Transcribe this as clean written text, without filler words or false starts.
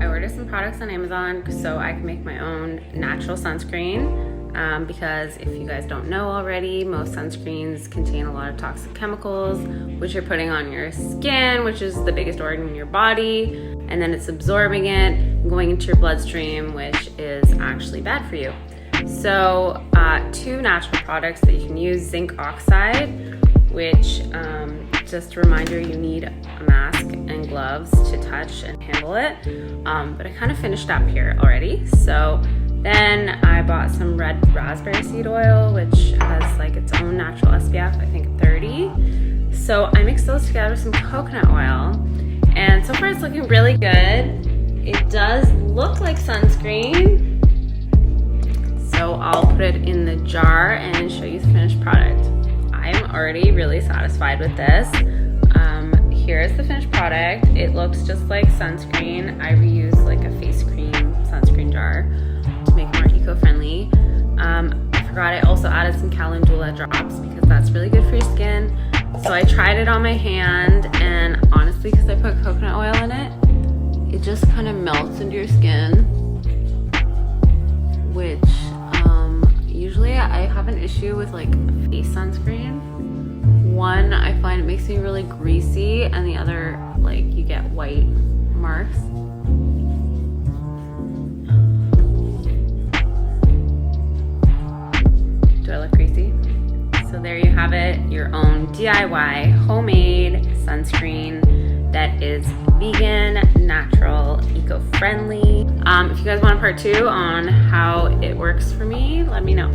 I ordered some products on Amazon so I can make my own natural sunscreen because if you guys don't know already, most sunscreens contain a lot of toxic chemicals which you're putting on your skin, which is the biggest organ in your body, and then it's absorbing it and going into your bloodstream, which is actually bad for you. So two natural products that you can use: zinc oxide, which just a reminder, you need a mask and gloves to touch and handle it, but I kind of finished up here already. So then I bought some red raspberry seed oil, which has like its own natural SPF, I think 30. So I mixed those together with some coconut oil, and so far it's looking really good. It does look like sunscreen, so I'll put it in the jar and show you the finished product. I'm already really satisfied with this. Here's the finished product. It looks just like sunscreen. I reused like a face cream sunscreen jar to make it more eco-friendly. I forgot I also added some calendula drops because that's really good for your skin. So I tried it on my hand, and honestly, because I put coconut oil in it, it just kind of melts into your skin, which usually I have an issue with like face sunscreen. One, I find it makes me really greasy, and the other, like, you get white marks. Do I look greasy? So there you have it, your own DIY homemade sunscreen that is vegan, natural, eco-friendly. If you guys want a part 2 on how it works for me, let me know.